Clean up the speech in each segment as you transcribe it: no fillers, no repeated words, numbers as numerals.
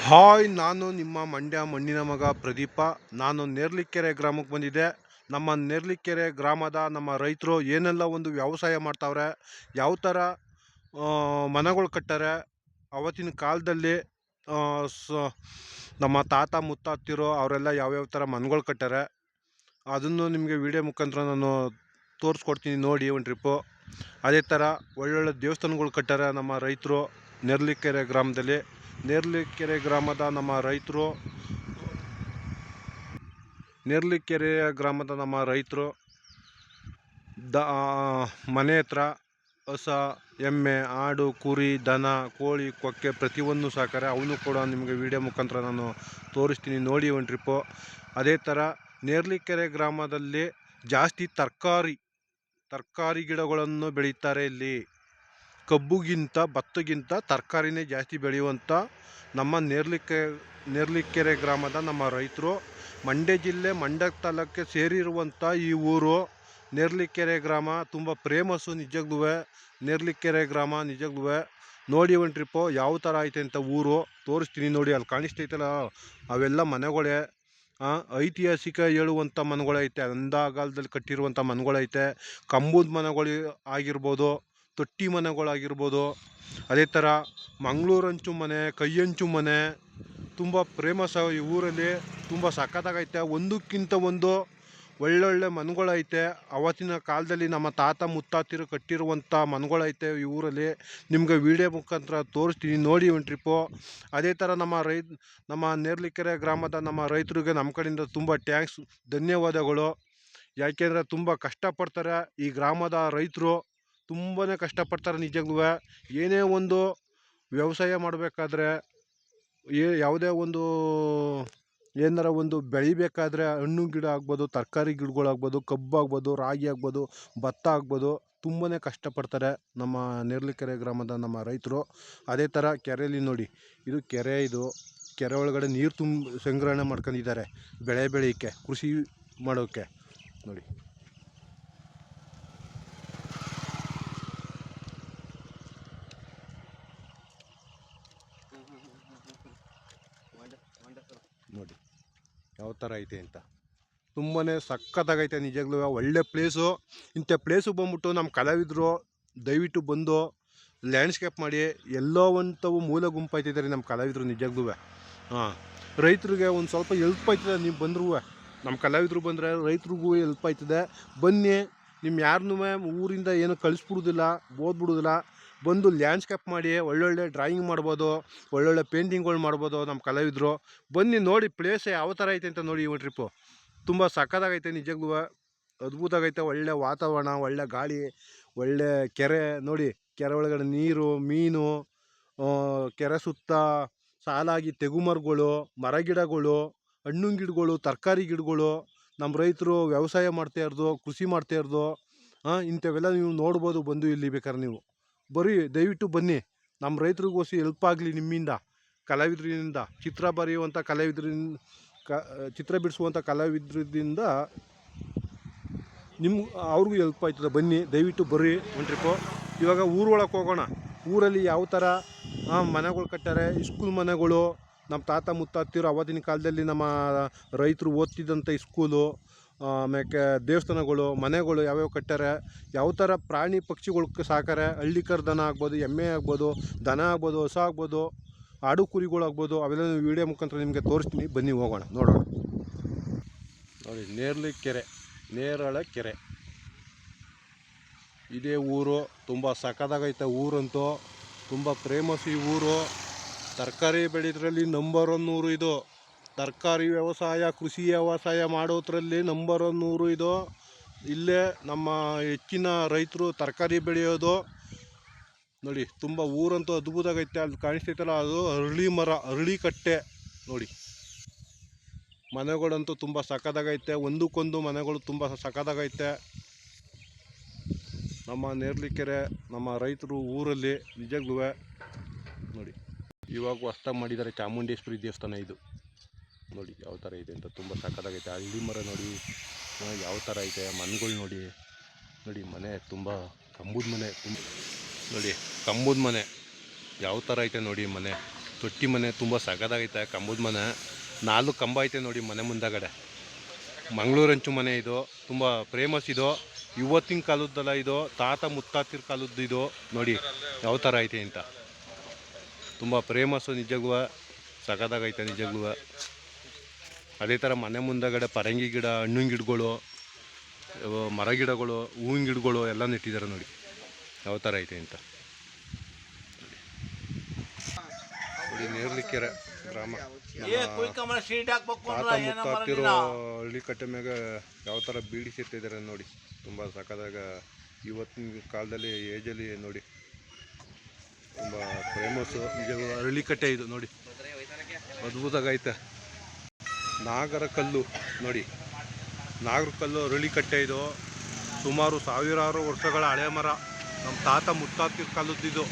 Hi, ನಾನು ನಿಮ್ಮ ಮಂಡ್ಯ ಮಣ್ಣಿನ ಮಗ ಪ್ರದೀಪ. ನಾನು ನೇರ್ಲಿಕೆರೆ ಗ್ರಾಮಕ್ಕೆ ಬಂದಿದ್ದೆ. ನಮ್ಮ ನೇರ್ಲಿಕೆರೆ ಗ್ರಾಮದ ನಮ್ಮ ರೈತರು ಏನೆಲ್ಲ ಒಂದು ವ್ಯವಸಾಯ ಮಾಡ್ತಾವ್ರೆ, ಯಾವ ಥರ ಮನೆಗಳು ಕಟ್ಟಾರೆ ಅವತ್ತಿನ ಕಾಲದಲ್ಲಿ. ಆ, ಸ ನಮ್ಮ ತಾತ ಮುತ್ತಾತಿರೋ ಅವರೆಲ್ಲ ಯಾವ್ಯಾವ ಥರ ಮನೆಗಳು ಕಟ್ಟಾರೆ ಅದನ್ನು ನಿಮಗೆ ವಿಡಿಯೋ ಮುಖಾಂತರ ನಾನು ತೋರಿಸ್ಕೊಡ್ತೀನಿ, ನೋಡಿ ಒಂದು ಟ್ರಿಪ್ಪು. ಅದೇ ಥರ ಒಳ್ಳೊಳ್ಳೆ ದೇವಸ್ಥಾನಗಳು ಕಟ್ಟಾರೆ ನಮ್ಮ ರೈತರು ನೇರ್ಲಿಕೆರೆ ಗ್ರಾಮದಲ್ಲಿ. ನೇರ್ಲಿಕೆರೆ ಗ್ರಾಮದ ನಮ್ಮ ರೈತರು ಮನೆ ಹತ್ರ ಹಸ, ಎಮ್ಮೆ, ಆಡು, ಕುರಿ, ದನ, ಕೋಳಿ, ಕೊಕ್ಕೆ ಪ್ರತಿಯೊಂದು ಸಾಕಾರೆ. ಅವನು ಕೂಡ ನಿಮಗೆ ವಿಡಿಯೋ ಮುಖಾಂತರ ನಾನು ತೋರಿಸ್ತೀನಿ, ನೋಡಿ ಒಂದು ಟ್ರಿಪ್ಪು. ಅದೇ ಥರ ನೇರ್ಲಿಕೆರೆ ಗ್ರಾಮದಲ್ಲಿ ಜಾಸ್ತಿ ತರಕಾರಿ ಗಿಡಗಳನ್ನು ಬೆಳೀತಾರೆ. ಇಲ್ಲಿ ಕಬ್ಬುಗಿಂತ ಭತ್ತಗಿಂತ ತರಕಾರಿನೇ ಜಾಸ್ತಿ ಬೆಳೆಯುವಂಥ ನಮ್ಮ ನೇರ್ಲಿಕೆರೆ ಗ್ರಾಮದ ನಮ್ಮ ರೈತರು. ಮಂಡ್ಯ ಜಿಲ್ಲೆ, ಮಂಡ್ಯ ತಾಲೂಕಿಗೆ ಸೇರಿರುವಂಥ ಈ ಊರು ನೇರ್ಲಿಕೆರೆ ಗ್ರಾಮ ತುಂಬ ಫೇಮಸ್ಸು. ನಿಜಕ್ಕೂ ನೇರ್ಲಿಕೆರೆ ಗ್ರಾಮ ನಿಜಕ್ಕೂ ನೋಡಿ ಒಂದು ಟ್ರಿಪ್ಪು. ಯಾವ ಥರ ಐತೆ ಅಂತ ಊರು ತೋರಿಸ್ತೀನಿ, ನೋಡಿ. ಅಲ್ಲಿ ಕಾಣಿಸ್ತೈತಲ್ಲ, ಅವೆಲ್ಲ ಮನೆಗಳೇ. ಐತಿಹಾಸಿಕ ಹೇಳುವಂಥ ಮನೆಗಳೈತೆ, ಅಂದಾಗಾಲದಲ್ಲಿ ಕಟ್ಟಿರುವಂಥ ಮನೆಗಳೈತೆ. ಕಂಬದ ಮನೆಗಳು ಆಗಿರ್ಬೋದು, ತೊಟ್ಟಿ ಮನೆಗಳಾಗಿರ್ಬೋದು. ಅದೇ ಥರ ಮಂಗಳೂರು ಹಂಚು ಮನೆ, ಕೈ ಹಂಚು ಮನೆ ತುಂಬ ಫೇಮಸ್ ಈ ಊರಲ್ಲಿ. ತುಂಬ ಸಖತ್ತಾಗೈತೆ, ಒಂದಕ್ಕಿಂತ ಒಂದು ಒಳ್ಳೊಳ್ಳೆ ಮನೆಗಳೈತೆ. ಅವತ್ತಿನ ಕಾಲದಲ್ಲಿ ನಮ್ಮ ತಾತ ಮುತ್ತಾತಿರು ಕಟ್ಟಿರುವಂಥ ಮನೆಗಳೈತೆ ಈ ಊರಲ್ಲಿ. ನಿಮ್ಗೆ ವಿಡಿಯೋ ಮುಖಾಂತರ ತೋರಿಸ್ತೀನಿ, ನೋಡಿ ಒಂದು ಟ್ರಿಪ್ಪು. ಅದೇ ಥರ ನಮ್ಮ ನೇರ್ಲಿಕೆರೆ ಗ್ರಾಮದ ನಮ್ಮ ರೈತರಿಗೆ ನಮ್ಮ ಕಡೆಯಿಂದ ತುಂಬ ಟ್ಯಾಂಕ್ಸ್, ಧನ್ಯವಾದಗಳು. ಯಾಕೆಂದರೆ ತುಂಬ ಕಷ್ಟಪಡ್ತಾರೆ ಈ ಗ್ರಾಮದ ರೈತರು, ತುಂಬಾ ಕಷ್ಟಪಡ್ತಾರೆ ನಿಜಕ್ಕೂ. ಏನೇ ಒಂದು ವ್ಯವಸಾಯ ಮಾಡಬೇಕಾದ್ರೆ, ಯಾವುದೇ ಒಂದು ಏನಾರ ಒಂದು ಬೆಳಿಬೇಕಾದ್ರೆ, ಹಣ್ಣು ಗಿಡ ಆಗ್ಬೋದು, ತರಕಾರಿ ಗಿಡಗಳಾಗ್ಬೋದು, ಕಬ್ಬು ಆಗ್ಬೋದು, ರಾಗಿ ಆಗ್ಬೋದು, ಭತ್ತ ಆಗ್ಬೋದು, ತುಂಬಾ ಕಷ್ಟಪಡ್ತಾರೆ ನಮ್ಮ ನೇರ್ಲಿಕೆರೆ ಗ್ರಾಮದ ನಮ್ಮ ರೈತರು. ಅದೇ ಥರ ಕೆರೆಯಲ್ಲಿ ನೋಡಿ, ಇದು ಕೆರೆ. ಇದು ಕೆರೆ ಒಳಗಡೆ ನೀರು ಸಂಗ್ರಹಣೆ ಮಾಡ್ಕೊಂಡಿದ್ದಾರೆ ಬೆಳೆ ಬೆಳೆಯೋಕ್ಕೆ, ಕೃಷಿ ಮಾಡೋಕ್ಕೆ. ನೋಡಿ, ನೋಡಿ ಯಾವ ಥರ ಐತೆ ಅಂತ. ತುಂಬಾ ಸಖತ್ತಾಗೈತೆ ನಿಜವಾಗ್ಲೂ. ಒಳ್ಳೆ ಪ್ಲೇಸು. ಇಂಥ ಪ್ಲೇಸು ಬಂದ್ಬಿಟ್ಟು ನಮ್ಮ ಕಲಾವಿದರು ದಯವಿಟ್ಟು ಬಂದು ಲ್ಯಾಂಡ್ಸ್ಕೇಪ್ ಮಾಡಿ. ಎಲ್ಲೋ ಒಂಥವು ಮೂಲ ಗುಂಪಾಯ್ತಿದ್ದಾರೆ ನಮ್ಮ ಕಲಾವಿದರು ನಿಜವಾಗ್ಲೂ. ರೈತರಿಗೆ ಒಂದು ಸ್ವಲ್ಪ ಹೆಲ್ಪ್ ಆಯ್ತದೆ. ನೀವು ಬಂದರೂ, ನಮ್ಮ ಕಲಾವಿದರು ಬಂದರೆ ರೈತರಿಗೂ ಹೆಲ್ಪ್ ಆಯ್ತದೆ. ಬನ್ನಿ, ನಿಮ್ಮ ಯಾರನ್ನೂ ಊರಿಂದ ಏನೂ ಕಳಿಸ್ಬಿಡೋದಿಲ್ಲ, ಓದ್ಬಿಡೋದಿಲ್ಲ. ಬಂದು ಲ್ಯಾಂಡ್ಸ್ಕೇಪ್ ಮಾಡಿ, ಒಳ್ಳೊಳ್ಳೆ ಡ್ರಾಯಿಂಗ್ ಮಾಡ್ಬೋದು, ಒಳ್ಳೊಳ್ಳೆ ಪೇಂಟಿಂಗ್ಗಳು ಮಾಡ್ಬೋದು ನಮ್ಮ ಕಲಾವಿದರು. ಬನ್ನಿ, ನೋಡಿ ಪ್ಲೇಸ್ ಯಾವ ಥರ ಐತೆ ಅಂತ ನೋಡಿ. ಈ ಟ್ರಿಪ್ಪು ತುಂಬ ಸಖತ್ತಾಗೈತೆ ನಿಜಕ್ಕೂ, ಅದ್ಭುತವಾಗೈತೆ. ಒಳ್ಳೆ ವಾತಾವರಣ, ಒಳ್ಳೆ ಗಾಳಿ, ಒಳ್ಳೆ ಕೆರೆ. ನೋಡಿ, ಕೆರೆ ಒಳಗಡೆ ನೀರು, ಮೀನು, ಕೆರೆ ಸುತ್ತ ಸಾಲಾಗಿ ತೆಗುಮರಗಳು, ಮರ ಗಿಡಗಳು, ಹಣ್ಣು ಗಿಡಗಳು, ತರಕಾರಿ ಗಿಡಗಳು. ನಮ್ಮ ರೈತರು ವ್ಯವಸಾಯ ಮಾಡ್ತಾಯಿರೋದು, ಕೃಷಿ ಮಾಡ್ತಾಯಿರೋದು. ಇಂಥವೆಲ್ಲ ನೀವು ನೋಡ್ಬೋದು ಬಂದು ಇಲ್ಲಿ. ಬೇಕಾದ್ರೆ ನೀವು ದಯವಿಟ್ಟು ಬನ್ನಿ. ನಮ್ಮ ರೈತರಿಗೋಸಿ ಹೆಲ್ಪ್ ಆಗಲಿ ನಿಮ್ಮಿಂದ, ಕಲಾವಿದರಿಂದ, ಚಿತ್ರ ಬರೆಯುವಂಥ ಕಲಾವಿದರಿಂದ, ಚಿತ್ರ ಬಿಡಿಸುವಂಥ ಕಲಾವಿದರಿಂದ ಅವ್ರಿಗೂ ಹೆಲ್ಪ್ ಆಯ್ತದೆ. ಬನ್ನಿ, ದಯವಿಟ್ಟು ಬರ್ರಿ ಒಂದು ಟ್ರಿಪ್ಪು. ಇವಾಗ ಊರೊಳಗೆ ಹೋಗೋಣ. ಊರಲ್ಲಿ ಯಾವ ಥರ ಮನೆಗಳು ಕಟ್ಟಾರೆ, ಸ್ಕೂಲ್ ಮನೆಗಳು, ನಮ್ಮ ತಾತ ಮುತ್ತಾತಿರು ಅವತ್ತಿನ ಕಾಲದಲ್ಲಿ ನಮ್ಮ ರೈತರು ಓದ್ತಿದ್ದಂಥ ಸ್ಕೂಲು, ಆಮೇಲೆ ದೇವಸ್ಥಾನಗಳು, ಮನೆಗಳು ಯಾವ್ಯಾವ ಕಟ್ಟಾರೆ, ಯಾವ ಥರ ಪ್ರಾಣಿ ಪಕ್ಷಿಗಳು ಸಾಕಾರೆ. ಹಳ್ಳಿಕರ ದನ ಆಗ್ಬೋದು, ಎಮ್ಮೆ ಆಗ್ಬೋದು, ದನ ಆಗ್ಬೋದು, ಹಸ ಆಗ್ಬೋದು, ಆಡು ಕುರಿಗಳಾಗ್ಬೋದು. ಅವೆಲ್ಲ ವಿಡಿಯೋ ಮುಖಾಂತರ ನಿಮಗೆ ತೋರಿಸ್ತೀನಿ, ಬನ್ನಿ ಹೋಗೋಣ, ನೋಡೋಣ. ನೋಡಿ, ನೇರಳೆ ಕೆರೆ ಇದೇ ಊರು. ತುಂಬ ಸಖತ್ತಾಗೈತೆ ಊರಂತೂ, ತುಂಬ ಫೇಮಸ್ ಈ ಊರು. ತರಕಾರಿ ಬೆಳೆಯೋದ್ರಲ್ಲಿ ನಂಬರ್ 1 ಊರು ಇದು. ತರಕಾರಿ ವ್ಯವಸಾಯ, ಕೃಷಿ ವ್ಯವಸಾಯ ಮಾಡೋದ್ರಲ್ಲಿ ನಂಬರ್ 1 ಊರು ಇದು. ಇಲ್ಲೇ ನಮ್ಮ ಹೆಚ್ಚಿನ ರೈತರು ತರಕಾರಿ ಬೆಳೆಯೋದು. ನೋಡಿ, ತುಂಬ ಊರಂತೂ ಅದ್ಭುತವಾಗೈತೆ. ಅಲ್ಲಿ ಕಾಣಿಸ್ತೈತಲ್ಲ, ಅದು ಅರಳಿ ಕಟ್ಟೆ. ನೋಡಿ, ಮನೆಗಳಂತೂ ತುಂಬ ಸಖತ್ತಾಗೈತೆ. ಒಂದಕ್ಕೊಂದು ಮನೆಗಳು ತುಂಬ ಸಖತ್ತಾಗೈತೆ ನಮ್ಮ ನೇರ್ಲಿಕೆರೆ ನಮ್ಮ ರೈತರು ಊರಲ್ಲಿ ನಿಜಕ್ಕೂ. ನೋಡಿ, ಇವಾಗ ಹೊಸ್ದಾಗಿ ಮಾಡಿದ್ದಾರೆ ಚಾಮುಂಡೇಶ್ವರಿ ದೇವಸ್ಥಾನ ಇದು. ನೋಡಿ ಯಾವ ಥರ ಇದೆ ಅಂತ, ತುಂಬ ಸಖತ್ತಾಗೈತೆ. ಹಳ್ಳಿ ಮರ ನೋಡಿ ಯಾವ ಥರ ಐತೆ. ಮನೆಗಳು ನೋಡಿ ಮನೆ ತುಂಬ ಕಂಬದ ಮನೆ. ನೋಡಿ ಕಂಬದ ಮನೆ ಯಾವ ಥರ ಐತೆ ನೋಡಿ. ಮನೆ ತೊಟ್ಟಿ ಮನೆ ತುಂಬ ಸಗದಾಗೈತೆ. ಕಂಬದ ಮನೆ 4 ಕಂಬ ಐತೆ ನೋಡಿ ಮನೆ ಮುಂದಗಡೆ. ಮಂಗಳೂರು ಹಂಚು ಮನೆ ಇದು, ತುಂಬ ಫೇಮಸ್ ಇದು. ಇವತ್ತಿನ ಕಾಲದ್ದಲ್ಲ ಇದು, ತಾತ ಮುತ್ತಾತಿರ ಕಾಲದ್ದು ಇದು. ನೋಡಿ ಯಾವ ಥರ ಐತೆ ಅಂತ, ತುಂಬ ಫೇಮಸ್ಸು. ನಿಜಗೂ ಸಗದಾಗೈತೆ ನಿಜಗೂ. ಅದೇ ಥರ ಮನೆ ಮುಂದಗಡೆ ಪರಂಗಿ ಗಿಡ, ಹಣ್ಣಿನ ಗಿಡಗಳು, ಮರ ಗಿಡಗಳು, ಹೂವಿನ ಗಿಡಗಳು ಎಲ್ಲ ನೆಟ್ಟಿದ್ದಾರೆ ನೋಡಿ ಯಾವ ಥರ ಐತೆ ಅಂತ. ನೋಡಿ ನೇರ್ಲಿಕೆರೆ ಗ್ರಾಮ, ತಾತ ಮುತ್ತಾತಿರೋ ಹಳ್ಳಿ ಕಟ್ಟೆ ಮ್ಯಾಗ ಯಾವ ಥರ ಬೀಡಿಸಿರ್ತಿದ್ದಾರೆ ನೋಡಿ. ತುಂಬ ಸಕ್ಕದಾಗ ಇವತ್ತಿನ ಕಾಲದಲ್ಲಿ ಏಜಲ್ಲಿ ನೋಡಿ ತುಂಬ ಫೇಮಸ್ಸು. ನಿಜ ಹಳ್ಳಿ ಕಟ್ಟೆ ಇದು ನೋಡಿ, ಅದ್ಭುತವಾಗೈತೆ. ನಾಗರ ಕಲ್ಲು ನೋಡಿ, ನಾಗರ ಕಲ್ಲು ಹಳ್ಳಿ ಕಟ್ಟೆ ಇದು. ಸುಮಾರು ಸಾವಿರಾರು ವರ್ಷಗಳ ಹಳೆ ಮರ, ನಮ್ಮ ತಾತ ಮುತ್ತಾತಿರ ಕಾಲದ್ದಿದು.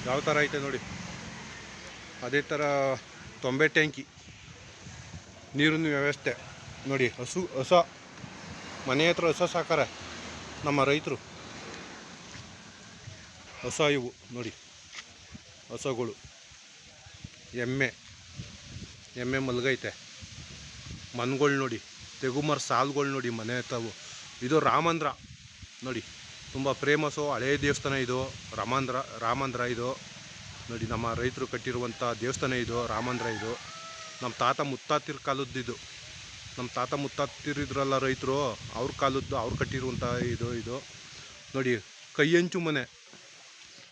ಯಾವ ಥರ ಐತೆ ನೋಡಿ. ಅದೇ ಥರ ತೊಂಬೆ ಟ್ಯಾಂಕಿ, ನೀರಿನ ವ್ಯವಸ್ಥೆ ನೋಡಿ. ಹೊಸ ಮನೆ ಹತ್ರ ಹೊಸ ಸಾಕಾರ ನಮ್ಮ ರೈತರು. ಹೊಸ ಇವು ನೋಡಿ, ಹೊಸಗಳು. ಎಮ್ಮೆ ಮಲ್ಗೈತೆ. ಮನ್ಗಳು ನೋಡಿ, ತೆಗುಮರ ಸಾಲುಗಳು ನೋಡಿ ಮನೆ ಹತ್ತವು. ಇದು ರಾಮಂದ್ರ ನೋಡಿ, ತುಂಬ ಫೇಮಸ್ಸು. ಹಳೇ ದೇವಸ್ಥಾನ ಇದು, ರಾಮಂದ್ರ ಇದು ನೋಡಿ. ನಮ್ಮ ರೈತರು ಕಟ್ಟಿರುವಂಥ ದೇವಸ್ಥಾನ ಇದು, ರಾಮಂದ್ರ ಇದು. ನಮ್ಮ ತಾತ ಮುತ್ತಾತಿರ ಕಾಲದ್ದು. ನಮ್ಮ ತಾತ ಮುತ್ತಾತಿರಿದ್ರಲ್ಲ ರೈತರು, ಅವ್ರ ಕಾಲದ್ದು, ಅವ್ರು ಕಟ್ಟಿರುವಂಥ ಇದು ನೋಡಿ. ಕೈಯಂಚು ಮನೆ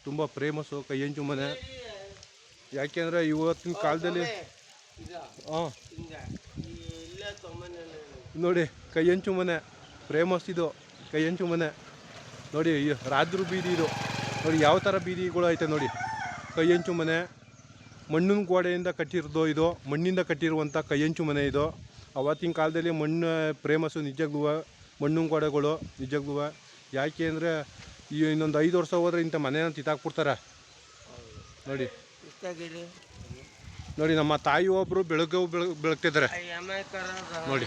ತುಂಬ ಫೇಮಸ್ಸು. ಕೈಯಂಚು ಮನೆ ಯಾಕೆಂದರೆ ಇವತ್ತಿನ ಕಾಲದಲ್ಲಿ ನೋಡಿ ಕೈಯಂಚು ಮನೆ ಫೇಮಸ್ ಇದು. ಕೈಯಂಚು ಮನೆ ನೋಡಿ, ರಾಜರು ಬೀದಿ ಇದು ನೋಡಿ. ಯಾವ ಥರ ಬೀದಿಗಳು ಐತೆ ನೋಡಿ. ಕೈಯಂಚು ಮನೆ ಮಣ್ಣಿನ ಗೋಡೆಯಿಂದ ಕಟ್ಟಿರೋದು ಇದು, ಮಣ್ಣಿಂದ ಕಟ್ಟಿರುವಂಥ ಕೈಯಂಚು ಮನೆ ಇದು. ಅವತ್ತಿನ ಕಾಲದಲ್ಲಿ ಮಣ್ಣು ಫೇಮಸ್ಸು ನಿಜಕ್ಕೂ. ಮಣ್ಣಿನ ಗೋಡೆಗಳು ನಿಜಕ್ಕೂ. ಯಾಕೆ ಅಂದರೆ ಇನ್ನೊಂದು 5 ವರ್ಷ ಹೋದರೆ ಇಂಥ ಮನೆನ ಕಿತ್ತಾಕ್ಬಿಡ್ತಾರೆ ನೋಡಿ. ನೋಡಿ ನಮ್ಮ ತಾಯಿ ಒಬ್ಬರು ಬೆಳಗ್ತಿದ್ದಾರೆ ನೋಡಿ.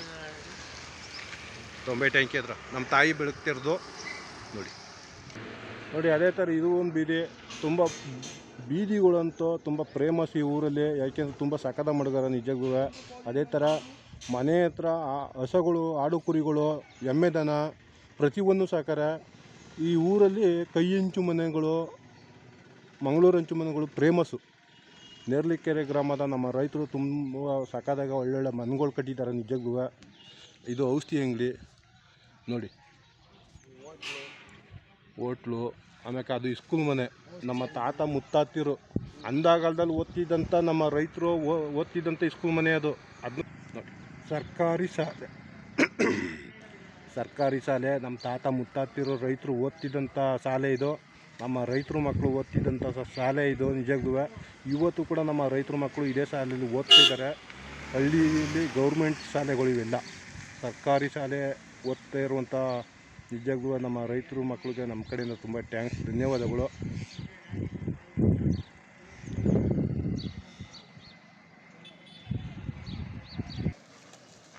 ತೊಂಬೆ ಟ್ಯಾಂಕಿ ಹತ್ರ ನಮ್ಮ ತಾಯಿ ಬೆಳಗ್ತಿರೋದು ನೋಡಿ. ಅದೇ ಥರ ಇದು ಒಂದು ಬೀದಿ. ತುಂಬ ಬೀದಿಗಳಂತೂ ತುಂಬ ಫೇಮಸ್ ಈ ಊರಲ್ಲಿ. ಯಾಕೆಂದ್ರೆ ತುಂಬ ಸಕದ ಮಡಗಾರ ನಿಜಕ್ಕೂ. ಅದೇ ಥರ ಮನೆ ಹತ್ರ ಹಸುಗಳು, ಆಡು ಕುರಿಗಳು, ಎಮ್ಮೆ ದನ ಪ್ರತಿಯೊಂದು ಸಾಕಾರ. ಈ ಊರಲ್ಲಿ ಕೈಯಂಚು ಮನೆಗಳು, ಮಂಗಳೂರು ಹಂಚು ಮನೆಗಳು ಫೇಮಸ್ಸು. ನೇರ್ಲಿಕೆರೆ ಗ್ರಾಮದ ನಮ್ಮ ರೈತರು ತುಂಬ ಸಕ್ಕದಾಗ ಒಳ್ಳೊಳ್ಳೆ ಮನೆಗಳು ಕಟ್ಟಿದ್ದಾರೆ ನಿಜಕ್ಕೂ. ಇದು ಔಷಧಿ ಅಂಗಡಿ ನೋಡಿ, ಹೋಟ್ಲು. ಆಮೇಲೆ ಅದು ಸ್ಕೂಲ್ ಮನೆ. ನಮ್ಮ ತಾತ ಮುತ್ತಾತಿರು ಅಂದಾಗಾಲದಲ್ಲಿ ಓದ್ತಿದ್ದಂಥ ನಮ್ಮ ರೈತರು ಓದ್ತಿದ್ದಂಥ ಸ್ಕೂಲ್ ಮನೆ ಅದು. ಅದನ್ನ ನೋಡಿ, ಸರ್ಕಾರಿ ಶಾಲೆ. ನಮ್ಮ ತಾತ ಮುತ್ತಾತಿರು ರೈತರು ಓದ್ತಿದ್ದಂಥ ಶಾಲೆ ಇದು. ನಮ್ಮ ರೈತರು ಮಕ್ಕಳು ಓದ್ತಿದ್ದಂಥ ಶಾಲೆ ಇದು ನಿಜಕ್ಕೂ. ಇವತ್ತು ಕೂಡ ನಮ್ಮ ರೈತರು ಮಕ್ಕಳು ಇದೇ ಶಾಲೆಯಲ್ಲಿ ಓದ್ತಿದ್ದಾರೆ. ಹಳ್ಳಿಯಲ್ಲಿ ಗೌರ್ಮೆಂಟ್ ಶಾಲೆಗಳು ಇವೆಲ್ಲ, ಸರ್ಕಾರಿ ಶಾಲೆ ಓದ್ತಾ ಇರುವಂಥ ನಿಜಕ್ಕೂ ನಮ್ಮ ರೈತರು ಮಕ್ಕಳಿಗೆ ನಮ್ಮ ಕಡೆಯಿಂದ ತುಂಬ ಥ್ಯಾಂಕ್ಸ್, ಧನ್ಯವಾದಗಳು.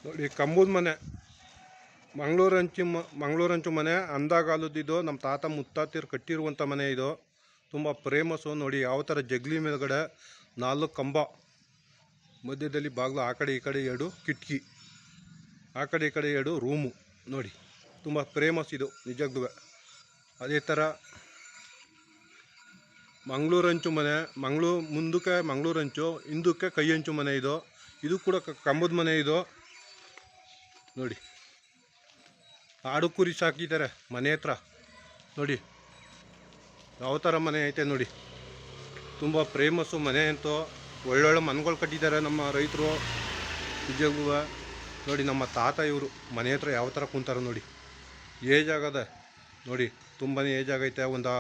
ನೋಡಿ ಕಂಬದ ಮನೆ, ಮಂಗಳೂರು ಹಂಚು ಮನೆ ಅಂದಾಗಾಲದ್ದು. ನಮ್ಮ ತಾತ ಮುತ್ತಾತಿರು ಕಟ್ಟಿರುವಂಥ ಮನೆ ಇದು. ತುಂಬ ಫೇಮಸ್ಸು ನೋಡಿ. ಯಾವ ಥರ ಜಗ್ಲಿ ಮೇಲ್ಗಡೆ 4 ಕಂಬ, ಮಧ್ಯದಲ್ಲಿ ಬಾಗಿಲು, ಆ ಕಡೆ ಈ ಕಡೆ 2 ಕಿಟಕಿ, ಆ ಕಡೆ ಈ ಕಡೆ 2 ರೂಮು ನೋಡಿ. ತುಂಬ ಫೇಮಸ್ ಇದು ನಿಜಕ್ಕೂ. ಅದೇ ಥರ ಮಂಗಳೂರು ಹಂಚು ಮನೆ, ಮುಂದಕ್ಕೆ ಮಂಗಳೂರು ಹಂಚು, ಹಿಂದಕ್ಕೆ ಕೈ ಹಂಚು ಮನೆ ಇದು. ಇದು ಕೂಡ ಕಂಬದ ಮನೆ ಇದು ನೋಡಿ. ಆಡು ಕುರಿ ಸಾಕಿದ್ದಾರೆ ಮನೆ ಹತ್ರ ನೋಡಿ. ಯಾವ ಥರ ಮನೆ ಐತೆ ನೋಡಿ. ತುಂಬ ಫೇಮಸ್ಸು ಮನೆ ಅಂತೂ. ಒಳ್ಳೊಳ್ಳೆ ಮನೆಗಳು ಕಟ್ಟಿದ್ದಾರೆ ನಮ್ಮ ರೈತರು ನಿಜಕ್ಕೂ ನೋಡಿ. ನಮ್ಮ ತಾತ ಇವರು ಮನೆ ಹತ್ರ ಯಾವ ಥರ ಕುಂತಾರೆ ನೋಡಿ. ಏಜ್ ಆಗದೆ ನೋಡಿ, ತುಂಬಾ ಏಜ್ ಆಗೈತೆ. ಒಂದು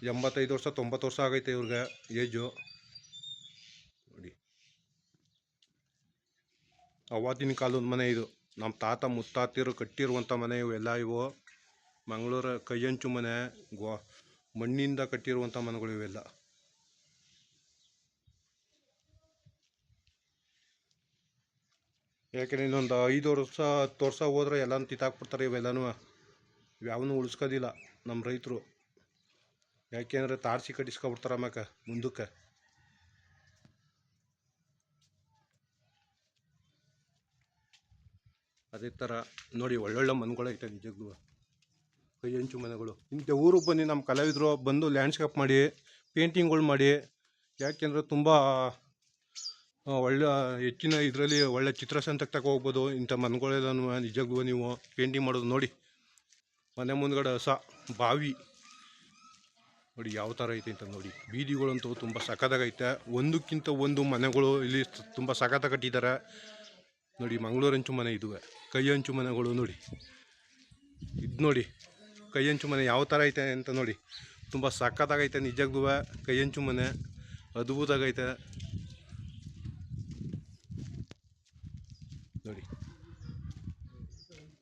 85 ವರ್ಷ 90 ವರ್ಷ ಆಗೈತೆ ಇವ್ರಿಗೆ ಏಜು ನೋಡಿ. ಅವತ್ತಿನ ಕಾಲದ ಮನೆ ಇದು. ನಮ್ಮ ತಾತ ಮುತ್ತಾತಿರು ಕಟ್ಟಿರುವಂಥ ಮನೆ ಇವೆಲ್ಲ. ಇವು ಮಂಗಳೂರು ಕೈಯಂಚು ಮನೆ, ಮಣ್ಣಿಂದ ಕಟ್ಟಿರುವಂಥ ಮನೆಗಳು ಇವೆಲ್ಲ. ಯಾಕೆಂದರೆ ಇನ್ನೊಂದು 5 ವರ್ಷ 10 ವರ್ಷ ಹೋದ್ರೆ ಎಲ್ಲನೂ ಕಿತ್ತಾಕ್ಬಿಡ್ತಾರೆ ಇವೆಲ್ಲನೂ. ಯಾವನ್ನೂ ಉಳಿಸ್ಕೋದಿಲ್ಲ ನಮ್ಮ ರೈತರು. ಯಾಕೆಂದರೆ ತಾರಸಿ ಕಟ್ಟಿಸ್ಕೊಬಿಡ್ತಾರೆ ಆಮ್ಯಾಕೆ ಮುಂದಕ್ಕೆ. ಅದೇ ಥರ ನೋಡಿ ಒಳ್ಳೊಳ್ಳೆ ಮನೆಗಳೈತೆ ನಿಜಕ್ಕೂ, ಕೈ ಹಂಚು ಮನೆಗಳು. ಇಂಥ ಊರಿಗೆ ಬನ್ನಿ, ನಮ್ಮ ಕಲಾವಿದರು ಬಂದು ಲ್ಯಾಂಡ್ಸ್ಕೇಪ್ ಮಾಡಿ ಪೇಂಟಿಂಗ್ಗಳು ಮಾಡಿ, ಯಾಕೆಂದರೆ ತುಂಬ ಒಳ್ಳೆ ಹೆಚ್ಚಿನ ಇದರಲ್ಲಿ ಒಳ್ಳೆ ಚಿತ್ರಸಂತೆಗೆ ತಗೋ ಹೋಗ್ಬೋದು. ಇಂಥ ಮನೆಗಳೆಲ್ಲನೂ ನಿಜಕ್ಕೂ ನೀವು ಪೇಂಟಿಂಗ್ ಮಾಡೋದು ನೋಡಿ. ಮನೆ ಮುಂದ್ಗಡೆ ಹೊಸ ಬಾವಿ ನೋಡಿ ಯಾವ ಥರ ಐತೆ ಅಂತ ನೋಡಿ. ಬೀದಿಗಳಂತೂ ತುಂಬ ಸಖತ್ತಾಗೈತೆ, ಒಂದಕ್ಕಿಂತ ಒಂದು ಮನೆಗಳು ಇಲ್ಲಿ ತುಂಬ ಸಖತ್ತಾಗಿ ಕಟ್ಟಿದ್ದಾರೆ ನೋಡಿ. ಮಂಗಳೂರು ಹಂಚು ಮನೆ ಇದುವೆ, ಕೈ ಹಂಚು ಮನೆಗಳು ನೋಡಿ. ಇದು ನೋಡಿ ಕೈ ಹಂಚು ಮನೆ ಯಾವ ಥರ ಐತೆ ಅಂತ ನೋಡಿ, ತುಂಬ ಸಖತ್ತಾಗೈತೆ ನಿಜಕ್ಕೂ. ಕೈ ಹಂಚು ಮನೆ ಅದ್ಭುತವಾಗೈತೆ ನೋಡಿ.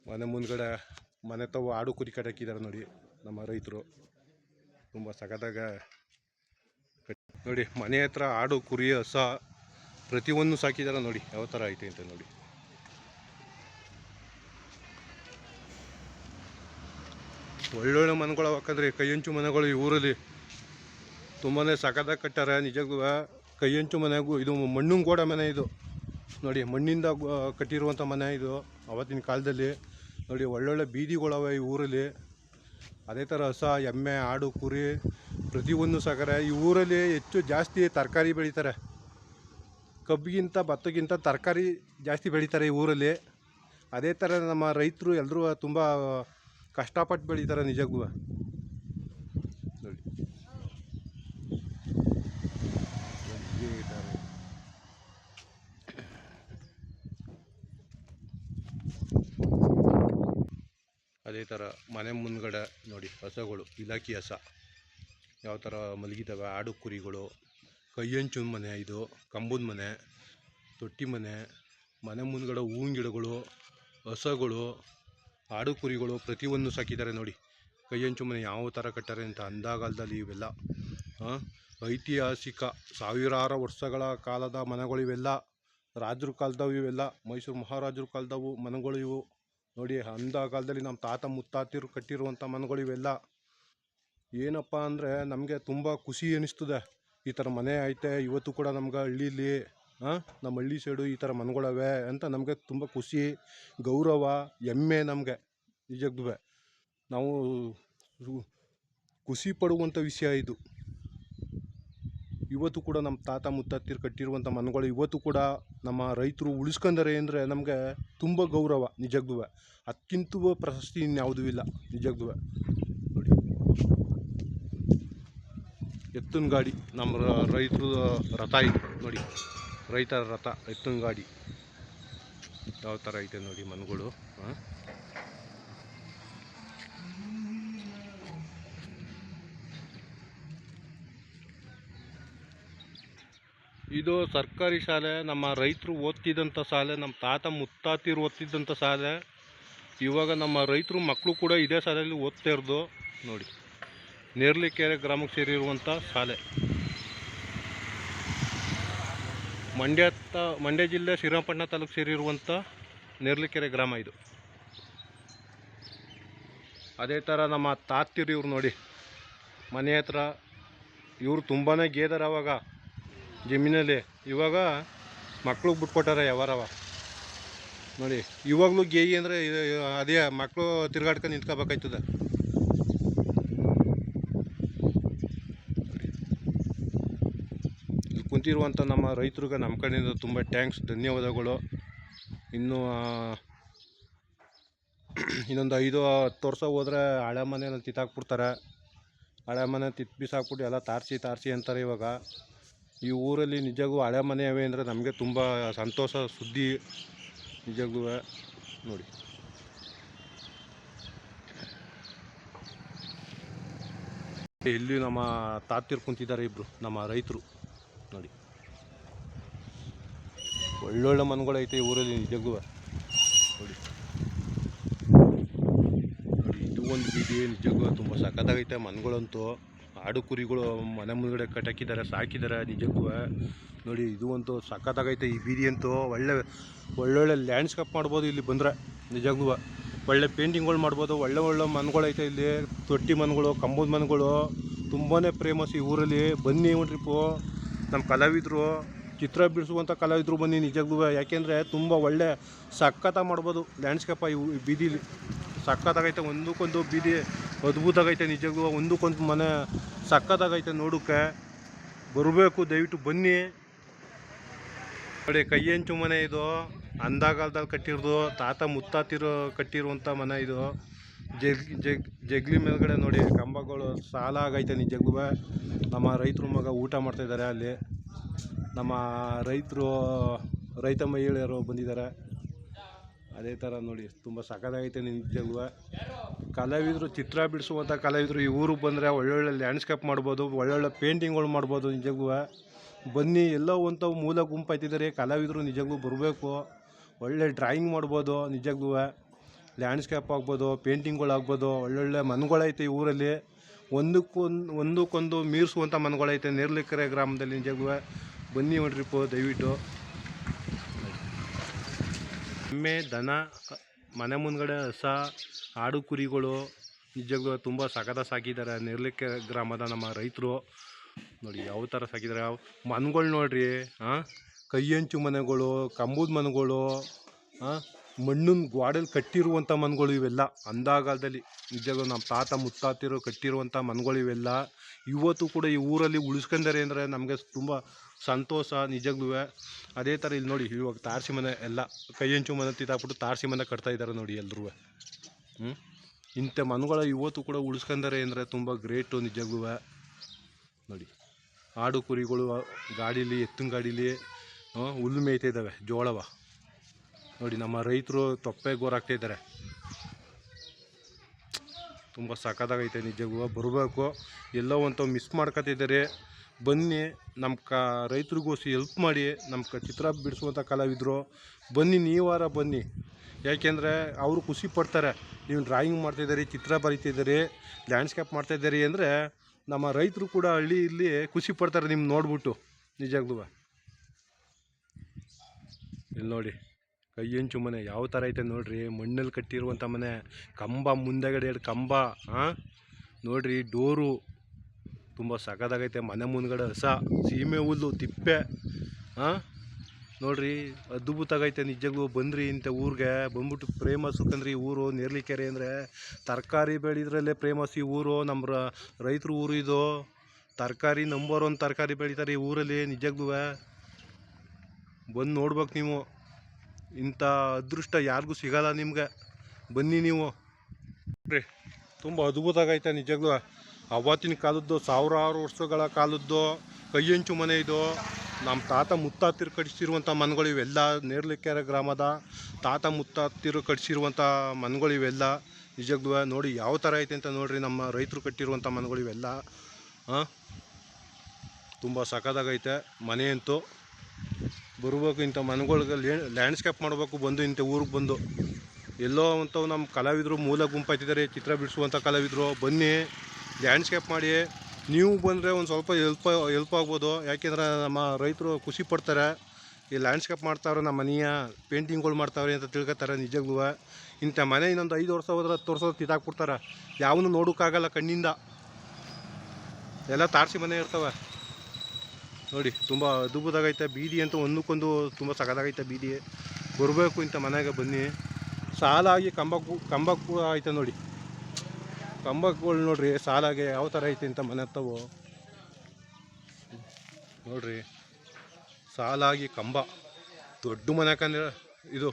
ಮನೆ ಮುಂದ್ಗಡೆ ಮನೆ ತಾವು ಆಡು ಕುರಿ ಕಟ್ಟಾಕಿದ್ದಾರೆ ನೋಡಿ ನಮ್ಮ ರೈತರು, ತುಂಬ ಸಖತ್ತಾಗ ನೋಡಿ. ಮನೆ ಹತ್ರ ಆಡು ಕುರಿ ಹಸ ಪ್ರತಿಯೊಂದು ಸಾಕಿದ್ದಾರೆ ನೋಡಿ ಯಾವ ಥರ ಐತೆ ಅಂತ ನೋಡಿ. ಒಳ್ಳೊಳ್ಳೆ ಮನೆಗಳು ಹಾಕಂದ್ರೆ ಕೈ ಹಂಚು ಮನೆಗಳು ಈ ಊರಲ್ಲಿ ತುಂಬಾ ಸಖತ್ತಾಗಿ ಕಟ್ಟಾರೆ ನಿಜಕ್ಕೂ. ಕೈ ಹಂಚು ಮನೆಗೂ ಇದು ಮಣ್ಣಿನ ಗೋಡೆ ಮನೆ ಇದು ನೋಡಿ, ಮಣ್ಣಿಂದ ಕಟ್ಟಿರುವಂಥ ಮನೆ ಇದು ಆವತ್ತಿನ ಕಾಲದಲ್ಲಿ ನೋಡಿ. ಒಳ್ಳೊಳ್ಳೆ ಬೀದಿಗಳವೆ ಈ ಊರಲ್ಲಿ. ಅದೇ ಥರ ಹಸ ಎಮ್ಮೆ ಆಡು ಕುರಿ ಪ್ರತಿಯೊಂದು ಸಾಕಾರೆ. ಈ ಊರಲ್ಲಿ ಹೆಚ್ಚು ಜಾಸ್ತಿ ತರಕಾರಿ ಬೆಳೀತಾರೆ, ಕಬ್ಬಿಗಿಂತ ಭತ್ತಕ್ಕಿಂತ ತರಕಾರಿ ಜಾಸ್ತಿ ಬೆಳೀತಾರೆ ಈ ಊರಲ್ಲಿ. ಅದೇ ಥರ ನಮ್ಮ ರೈತರು ಎಲ್ಲರೂ ತುಂಬ ಕಷ್ಟಪಟ್ಟು ಬೆಳೀತಾರೆ ನಿಜಕ್ಕೂ ನೋಡಿ. ಅದೇ ಥರ ಮನೆ ಮುಂದ್ಗಡೆ ನೋಡಿ ಹಸಗಳು, ಇಲಾಖೆ ಹಸ ಯಾವ ಥರ ಮಲಗಿದ್ದಾವೆ, ಆಡು ಕುರಿಗಳು. ಕೈ ಹಂಚು ಮನೆ ಇದು, ಕಂಬದ ಮನೆ, ತೊಟ್ಟಿ ಮನೆ. ಮನೆ ಮುಂದ್ಗಡೆ ಹೂವಿನ ಗಿಡಗಳು, ಹಸಗಳು, ಆಡು ಕುರಿಗಳು ಪ್ರತಿಯೊಂದು ಸಾಕಿದ್ದಾರೆ ನೋಡಿ. ಕೈ ಹಂಚು ಮನೆ ಯಾವ ಥರ ಕಟ್ಟಾರೆ ಅಂತ ಅಂದಾಗಾಲದಲ್ಲಿ ಇವೆಲ್ಲ ಐತಿಹಾಸಿಕ ಸಾವಿರಾರು ವರ್ಷಗಳ ಕಾಲದ ಮನೆಗಳು ಇವೆಲ್ಲ. ರಾಜರ ಕಾಲದವು ಇವೆಲ್ಲ, ಮೈಸೂರು ಮಹಾರಾಜರ ಕಾಲದವು ಮನೆಗಳು ಇವು ನೋಡಿ. ಅಂದ ಕಾಲದಲ್ಲಿ ನಮ್ಮ ತಾತ ಮುತ್ತಾತಿರು ಕಟ್ಟಿರುವಂಥ ಮನೆಗಳು ಇವೆಲ್ಲ. ಏನಪ್ಪ ಅಂದರೆ ನಮಗೆ ತುಂಬ ಖುಷಿ ಅನ್ನಿಸ್ತದೆ, ಈ ಥರ ಮನೆ ಐತೆ ಇವತ್ತು ಕೂಡ ನಮ್ಗೆ ಹಳ್ಳೀಲಿ, ನಮ್ಮ ಹಳ್ಳಿ ಸೈಡು ಈ ಥರ ಮನೆಗಳವೆ ಅಂತ ನಮಗೆ ತುಂಬ ಖುಷಿ, ಗೌರವ, ಹೆಮ್ಮೆ ನಮಗೆ ನಿಜಕ್ಕೂ. ನಾವು ಖುಷಿ ಪಡುವಂಥ ವಿಷಯ ಇದು. ಇವತ್ತು ಕೂಡ ನಮ್ಮ ತಾತ ಮುತ್ತಾತಿರು ಕಟ್ಟಿರುವಂಥ ಮನೆಗಳು ಇವತ್ತು ಕೂಡ ನಮ್ಮ ರೈತರು ಉಳಿಸ್ಕೊಂಡರೆ ಅಂದರೆ ನಮಗೆ ತುಂಬ ಗೌರವ ನಿಜಕ್ಕೂ. ಅದಕ್ಕಿಂತ ಪ್ರಶಸ್ತಿ ಇನ್ಯಾವುದೂ ಇಲ್ಲ ನಿಜಕ್ಕೂ ನೋಡಿ. ಎತ್ತಿನ ಗಾಡಿ ನಮ್ಮ ರೈತರು ರಥ ಇದು ನೋಡಿ, ರೈತರ ರಥ ಎತ್ತಿನ ಗಾಡಿ ಯಾವ ಥರ ಐತೆ ನೋಡಿ ಮನೆಗಳು. ಇದು ಸರ್ಕಾರಿ ಶಾಲೆ, ನಮ್ಮ ರೈತರು ಓದ್ತಿದ್ದಂಥ ಶಾಲೆ, ನಮ್ಮ ತಾತ ಮುತ್ತಾತಿರು ಓದ್ತಿದ್ದಂಥ ಶಾಲೆ. ಇವಾಗ ನಮ್ಮ ರೈತರು ಮಕ್ಕಳು ಕೂಡ ಇದೇ ಶಾಲೆಯಲ್ಲಿ ಓದ್ತಾ ಇರೋದು ನೋಡಿ. ನೇರ್ಲಿಕೆರೆ ಗ್ರಾಮಕ್ಕೆ ಸೇರಿರುವಂಥ ಶಾಲೆ. ಮಂಡ್ಯ ಜಿಲ್ಲೆ ಶ್ರೀರಂಗಪಟ್ಟಣ ತಾಲೂಕು ಸೇರಿರುವಂಥ ನೇರ್ಲಿಕೆರೆ ಗ್ರಾಮ ಇದು. ಅದೇ ಥರ ನಮ್ಮ ತಾತಿರು ಇವ್ರು ನೋಡಿ ಮನೆ ಹತ್ರ. ಇವರು ತುಂಬಾ ಗೇದರ ಅವಾಗ ಜಮೀನಲ್ಲಿ. ಇವಾಗ ಮಕ್ಳಿಗೆ ಬಿಟ್ಕೊಟ್ಟಾರೆ ಯಾವಾರವ ನೋಡಿ. ಇವಾಗಲೂ ಗೇಯಿ ಅಂದರೆ ಅದೇ ಮಕ್ಕಳು ತಿರ್ಗಾಡ್ಕೊಂಡು ನಿಂತ್ಕೋಬೇಕಾಯ್ತದೆ. ಇಲ್ಲಿ ಕುಂತಿರುವಂಥ ನಮ್ಮ ರೈತರಿಗೆ ನಮ್ಮ ಕಡೆಯಿಂದ ತುಂಬ ಥ್ಯಾಂಕ್ಸ್, ಧನ್ಯವಾದಗಳು. ಇನ್ನೊಂದು 5-10 ವರ್ಷ ಹೋದರೆ ಹಳೆ ಮನೆಯನ್ನು ತಿತ್ತಾಕ್ಬಿಡ್ತಾರೆ. ಹಳೆ ಮನೆ ಬಿಸಾಕ್ಬಿಟ್ಟು ಎಲ್ಲ ತಾರಿಸಿ ಅಂತಾರೆ ಇವಾಗ. ಈ ಊರಲ್ಲಿ ನಿಜಕ್ಕೂ ಹಳೆ ಮನೆ ಅವೆ ಅಂದರೆ ನಮಗೆ ತುಂಬ ಸಂತೋಷ ಸುದ್ದಿ ನಿಜಕ್ಕೂ ನೋಡಿ. ಇಲ್ಲಿ ನಮ್ಮ ತಾತಿರು ಕುಂತಿದ್ದಾರೆ ಇಬ್ಬರು ನಮ್ಮ ರೈತರು ನೋಡಿ. ಒಳ್ಳೊಳ್ಳೆ ಮನೆಗಳೈತೆ ಈ ಊರಲ್ಲಿ ನಿಜಕ್ಕೂ ನೋಡಿ. ಇದು ಒಂದು ಬೀದಿ ನಿಜಕ್ಕೂ ತುಂಬ ಸಖತ್ತಾಗೈತೆ ಮನೆಗಳಂತೂ. ಆಡು ಕುರಿಗಳು ಮನೆ ಮುಂದ್ಗಡೆ ಕಟ್ಟಾಕಿದ್ದಾರೆ, ಸಾಕಿದ್ದಾರೆ ನಿಜಕ್ಕೂ ನೋಡಿ. ಇದು ಅಂತೂ ಸಖತ್ತಾಗೈತೆ ಈ ಬೀದಿ ಅಂತೂ. ಒಳ್ಳೊಳ್ಳೆ ಲ್ಯಾಂಡ್ಸ್ಕೇಪ್ ಮಾಡ್ಬೋದು ಇಲ್ಲಿ ಬಂದರೆ ನಿಜಕ್ಕೂ. ಒಳ್ಳೆ ಪೇಂಟಿಂಗ್ಗಳು ಮಾಡ್ಬೋದು. ಒಳ್ಳೆ ಮನೆಗಳೈತೆ ಇಲ್ಲಿ, ತೊಟ್ಟಿ ಮನೆಗಳು, ಕಂಬದ ಮನೆಗಳು ತುಂಬಾ ಫೇಮಸ್ ಈ ಊರಲ್ಲಿ. ಬನ್ನಿ ಒಂದು ಟ್ರಿಪ್ಪು. ನಮ್ಮ ಕಲಾವಿದರು ಚಿತ್ರ ಬಿಡಿಸುವಂಥ ಕಲಾವಿದರು ಬನ್ನಿ ನಿಜಕ್ಕೂ. ಯಾಕೆಂದರೆ ತುಂಬ ಒಳ್ಳೆ ಸಖತ್ತಾಗಿ ಮಾಡ್ಬೋದು ಲ್ಯಾಂಡ್ಸ್ಕೇಪ. ಇವು ಬೀದಿಲಿ ಸಖತ್ತಾಗೈತೆ, ಒಂದಕ್ಕೊಂದು ಬೀದಿ ಅದ್ಭುತವಾಗೈತೆ ನಿಜಕ್ಕೂ. ಒಂದಕ್ಕೊಂದು ಮನೆ ಸಖತ್ತಾಗೈತೆ, ನೋಡೋಕ್ಕೆ ಬರಬೇಕು, ದಯವಿಟ್ಟು ಬನ್ನಿ ನೋಡಿ. ಕೈಯಂಚು ಮನೆ ಇದು, ಅಂದಾಗಾಲದಲ್ಲಿ ಕಟ್ಟಿರೋದು, ತಾತ ಮುತ್ತಾತಿರೋ ಕಟ್ಟಿರುವಂಥ ಮನೆ ಇದು. ಜಗ್ಲಿ ಮೇಲ್ಗಡೆ ನೋಡಿ ಕಂಬಗಳು ಸಾಲ ಆಗೈತೆ ನಿಜಕ್ಕೂ. ನಮ್ಮ ರೈತರು ಮಗ ಊಟ ಮಾಡ್ತಾಯಿದ್ದಾರೆ ಅಲ್ಲಿ. ನಮ್ಮ ರೈತ ಮಹಿಳೆಯರು ಬಂದಿದ್ದಾರೆ. ಅದೇ ಥರ ನೋಡಿ ತುಂಬ ಸಖತ್ತಾಗೈತೆ ನಿಜಕ್ಕೂ. ಕಲಾವಿದರು, ಚಿತ್ರ ಬಿಡಿಸುವಂಥ ಕಲಾವಿದರು ಈ ಊರಿಗೆ ಬಂದರೆ ಒಳ್ಳೊಳ್ಳೆ ಲ್ಯಾಂಡ್ಸ್ಕೇಪ್ ಮಾಡ್ಬೋದು, ಒಳ್ಳೊಳ್ಳೆ ಪೇಂಟಿಂಗ್ಗಳು ಮಾಡ್ಬೋದು ನಿಜಕ್ಕೂ. ಬನ್ನಿ, ಎಲ್ಲೋ ಒಂಥವು ಮೂಲ ಗುಂಪಾಯ್ತಿದ್ದಾರೆ ಕಲಾವಿದರು ನಿಜಕ್ಕೂ. ಬರಬೇಕು, ಒಳ್ಳೆ ಡ್ರಾಯಿಂಗ್ ಮಾಡ್ಬೋದು ನಿಜಕ್ಕೂ. ಲ್ಯಾಂಡ್ಸ್ಕೇಪ್ ಆಗ್ಬೋದು, ಪೇಂಟಿಂಗ್ಗಳಾಗ್ಬೋದು, ಒಳ್ಳೊಳ್ಳೆ ಮನೆಗಳೈತೆ ಈ ಊರಲ್ಲಿ. ಒಂದಕ್ಕೊಂದು ಮೀರಿಸುವಂಥ ಮನೆಗಳೈತೆ ನೇರ್ಲಿಕೆರೆ ಗ್ರಾಮದಲ್ಲಿ ನಿಜಕ್ಕೂ. ಬನ್ನಿ ಒಂದು ಟ್ರಿಪ್ಪು ದಯವಿಟ್ಟು. ಎಮ್ಮೆ, ದನ, ಮನೆ ಮುಂದ್ಗಡೆ ಹಸ, ಆಡು ಕುರಿಗಳು ನಿಜಕ್ಕೂ ತುಂಬ ಸಖತ್ತಾಗಿ ಸಾಕಿದ್ದಾರೆ ನೇರ್ಲಿಕೆರೆ ಗ್ರಾಮದ ನಮ್ಮ ರೈತರು. ನೋಡಿ ಯಾವ ಥರ ಸಾಕಿದ್ದಾರೆ ಮನೆಗಳು ನೋಡ್ರಿ. ಕೈಯಂಚು ಮನೆಗಳು, ಕಂಬದ ಮನೆಗಳು, ಮಣ್ಣಿನ ಗೋಡೆಯಲ್ಲಿ ಕಟ್ಟಿರುವಂಥ ಮನೆಗಳು ಇವೆಲ್ಲ ಅಂದಾಗಾಲದಲ್ಲಿ ನಿಜಕ್ಕೂ ನಮ್ಮ ತಾತ ಮುತ್ತಾತಿರು ಕಟ್ಟಿರುವಂಥ ಮನೆಗಳು ಇವೆಲ್ಲ. ಇವತ್ತು ಕೂಡ ಈ ಊರಲ್ಲಿ ಉಳಿಸ್ಕೊಂಡಾರೆ ಅಂದರೆ ನಮಗೆ ತುಂಬ ಸಂತೋಷ ನಿಜಕ್ಕೂ. ಅದೇ ಥರ ಇಲ್ಲಿ ನೋಡಿ, ಇವಾಗ ತಾರಸಿ ಮನೆ ಎಲ್ಲ ಕೈಯಂಚು ಮನೆ ತಿದ್ದಾಕ್ಬಿಟ್ಟು ತಾರಸಿ ಮನೆ ಕಟ್ತಾಯಿದ್ದಾರೆ ನೋಡಿ ಎಲ್ಲರೂ. ಇಂಥ ಮನೆಗಳ ಇವತ್ತು ಕೂಡ ಉಳಿಸ್ಕೊಂಡಾರೆ ಅಂದರೆ ತುಂಬ ಗ್ರೇಟು ನಿಜಕ್ಕೂ. ನೋಡಿ ಆಡು ಕುರಿಗಳು ಗಾಡೀಲಿ, ಎತ್ತಿನ ಗಾಡೀಲಿ ಹುಲ್ಲು ಮೇಯ್ತಾ ಇದ್ದಾವೆ, ಜೋಳವ ನೋಡಿ. ನಮ್ಮ ರೈತರು ತೊಪ್ಪೆ ಗೋರಾಗ್ತಾಯಿದ್ದಾರೆ. ತುಂಬ ಸಖತ್ತಾಗೈತೆ ನಿಜಕ್ಕೂ. ಬರಬೇಕು, ಎಲ್ಲೋ ಒಂಥವು ಮಿಸ್ ಮಾಡ್ಕೊತಿದ್ದಾರೆ. ಬನ್ನಿ, ನಮ್ಮ ರೈತರಿಗೋಸಿ ಹೆಲ್ಪ್ ಮಾಡಿ. ನಮ್ಮ ಚಿತ್ರ ಬಿಡಿಸುವಂಥ ಕಲಾವಿದರು ಬನ್ನಿ, ನೀವಾರ ಬನ್ನಿ. ಯಾಕೆಂದರೆ ಅವರು ಖುಷಿ ಪಡ್ತಾರೆ, ನೀವು ಡ್ರಾಯಿಂಗ್ ಮಾಡ್ತಾಯಿದ್ದೀರಿ, ಚಿತ್ರ ಬರೀತಿದ್ದೀರಿ, ಲ್ಯಾಂಡ್ಸ್ಕೇಪ್ ಮಾಡ್ತಾಯಿದ್ದೀರಿ ಅಂದರೆ ನಮ್ಮ ರೈತರು ಕೂಡ ಇಲ್ಲಿ ಖುಷಿ ಪಡ್ತಾರೆ ನಿಮ್ಮ ನೋಡ್ಬಿಟ್ಟು ನಿಜಕ್ಕೂ. ಇಲ್ಲಿ ನೋಡಿ ಕೈಯಂಚು ಮನೆ ಯಾವ ಥರ ಐತೆ ನೋಡ್ರಿ. ಮಣ್ಣಲ್ಲಿ ಕಟ್ಟಿರುವಂಥ ಮನೆ, ಕಂಬ ಮುಂದೆಗಡೆ 2 ಕಂಬ, ನೋಡ್ರಿ ಡೋರು ತುಂಬ ಸಖತ್ತಾಗೈತೆ. ಮನೆ ಮುಂದ್ಗಡೆ ಹಸ, ಸೀಮೆ ಹುಲ್ಲು, ತಿಪ್ಪೆ, ನೋಡ್ರಿ ಅದ್ಭುತವಾಗೈತೆ ನಿಜಕ್ಕೂ. ಬಂದ್ರಿ ಇಂಥ ಊರಿಗೆ ಬಂದ್ಬಿಟ್ಟು ಫೇಮಸ್ ಕಂದ್ರಿ ಈ ಊರು ನೇರ್ಲಿಕೆರೆ ಅಂದರೆ. ತರಕಾರಿ ಬೆಳೆದ್ರಲ್ಲೇ ಫೇಮಸ್ ಈ ಊರು, ನಮ್ಮ ರೈತರ ಊರು ಇದು. ತರಕಾರಿ ನಂಬರ್ 1 ತರಕಾರಿ ಬೆಳೀತಾರೆ ಈ ಊರಲ್ಲಿ ನಿಜಕ್ಕೂ. ಬಂದು ನೋಡ್ಬೇಕು ನೀವು, ಇಂಥ ಅದೃಷ್ಟ ಯಾರಿಗೂ ಸಿಗಲ್ಲ ನಿಮಗೆ. ಬನ್ನಿ ನೀವು ನೋಡ್ರಿ, ತುಂಬ ಅದ್ಭುತವಾಗೈತೆ ನಿಜಕ್ಕೂ. ಅವತ್ತಿನ ಕಾಲದ್ದು, ಸಾವಿರಾರು ವರ್ಷಗಳ ಕಾಲದ್ದು ಕೈಯಂಚು ಮನೆ ಇದು. ನಮ್ಮ ತಾತ ಮುತ್ತಾತಿರು ಕಟ್ಟಿಸಿರುವಂಥ ಮನೆಗಳು ಇವೆಲ್ಲ. ನೇರ್ಲಿಕೆರೆ ಗ್ರಾಮದ ತಾತ ಮುತ್ತಾತಿರು ಕಟ್ಟಿಸಿರುವಂಥ ಮನೆಗಳು ಇವೆಲ್ಲ ನಿಜಕ್ಕೂ. ನೋಡಿ ಯಾವ ಥರ ಐತೆ ಅಂತ ನೋಡ್ರಿ, ನಮ್ಮ ರೈತರು ಕಟ್ಟಿರುವಂಥ ಮನೆಗಳು ಇವೆಲ್ಲ. ತುಂಬ ಸಖತ್ತಾಗೈತೆ ಮನೆ ಅಂತೂ. ಬರಬೇಕು, ಇಂಥ ಮನೆಗಳಿಗೆ ಲ್ಯಾಂಡ್ಸ್ಕೇಪ್ ಮಾಡಬೇಕು ಬಂದು, ಇಂಥ ಊರಿಗೆ ಬಂದು. ಎಲ್ಲೋ ಅಂಥವು ನಮ್ಮ ಕಲಾವಿದರು ಮೂಲ ಗುಂಪಾಯ್ತಿದ್ದಾರೆ ಚಿತ್ರ ಬಿಡಿಸುವಂಥ ಕಲಾವಿದರು. ಬನ್ನಿ, ಲ್ಯಾಂಡ್ಸ್ಕೇಪ್ ಮಾಡಿ. ನೀವು ಬಂದರೆ ಒಂದು ಸ್ವಲ್ಪ ಹೆಲ್ಪ್ ಆಗ್ಬೋದು. ಯಾಕೆಂದರೆ ನಮ್ಮ ರೈತರು ಖುಷಿ ಪಡ್ತಾರೆ, ಈ ಲ್ಯಾಂಡ್ಸ್ಕೇಪ್ ಮಾಡ್ತಾವ್ರೆ, ನಮ್ಮ ಮನೆಯ ಪೇಂಟಿಂಗ್ಗಳು ಮಾಡ್ತಾವ್ರೆ ಅಂತ ತಿಳ್ಕೊತಾರೆ ನಿಜಕ್ಕೂ. ಇಂಥ ಮನೆ ಇನ್ನೊಂದು 5 ವರ್ಷ ಹೋದ್ರೆ 10 ವರ್ಷ ತಿದ್ದಾಕ್ಬಿಡ್ತಾರೆ, ಯಾವನು ನೋಡೋಕ್ಕಾಗಲ್ಲ ಕಣ್ಣಿಂದ. ಎಲ್ಲ ತಾರಸಿ ಮನೆ ಇರ್ತವೆ ನೋಡಿ. ತುಂಬ ಅದ್ಭುತವಾಗೈತೆ ಬೀದಿ ಅಂತೂ, ಒಂದಕ್ಕೊಂದು ತುಂಬ ಸಖತ್ತಾಗೈತೆ ಬೀದಿ. ಬರಬೇಕು, ಇಂಥ ಮನೆಗೆ ಬನ್ನಿ. ಸಾಲಾಗಿ ಕಂಬಕ್ಕೂ ಐತೆ ನೋಡಿ, ಕಂಬಗಳು ನೋಡ್ರಿ ಸಾಲಾಗೆ ಯಾವ ಥರ ಐತೆ ಅಂತ ಮನೆ ಹತ್ತವು ನೋಡ್ರಿ. ಸಾಲಾಗಿ ಕಂಬ, ದೊಡ್ಡ ಮನೆ ಯಾಕಂದ್ರೆ ಇದು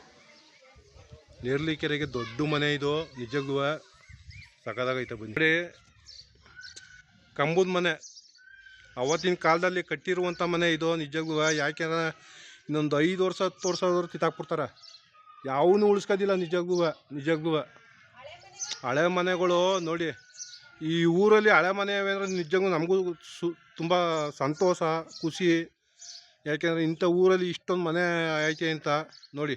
ನೇರ್ಲಿಕೆರೆಗೆ ದೊಡ್ಡ ಮನೆ ಇದು ನಿಜಕ್ಕೂ. ಸಖತ್ತಾಗೈತೆ ಬನ್ನಿ. ಕಂಬದ ಮನೆ, ಅವತ್ತಿನ ಕಾಲದಲ್ಲಿ ಕಟ್ಟಿರುವಂಥ ಮನೆ ಇದು ನಿಜಕ್ಕೂ. ಯಾಕೆಂದ್ರೆ ಇನ್ನೊಂದು 5 ವರ್ಷ 10 ವರ್ಷ ಆದರೂ ಕಿತ್ತಾಕ್ಬಿಡ್ತಾರೆ, ಯಾವೂ ಉಳಿಸ್ಕೋದಿಲ್ಲ ನಿಜಕ್ಕೂ. ಹಳೆ ಮನೆಗಳು ನೋಡಿ, ಈ ಊರಲ್ಲಿ ಹಳೆ ಮನೆ ಅಂದರೆ ನಿಜಕ್ಕೂ ನಮಗೂ ತುಂಬ ಸಂತೋಷ, ಖುಷಿ. ಯಾಕೆಂದರೆ ಇಂಥ ಊರಲ್ಲಿ ಇಷ್ಟೊಂದು ಮನೆ ಐತೆ ಅಂತ ನೋಡಿ.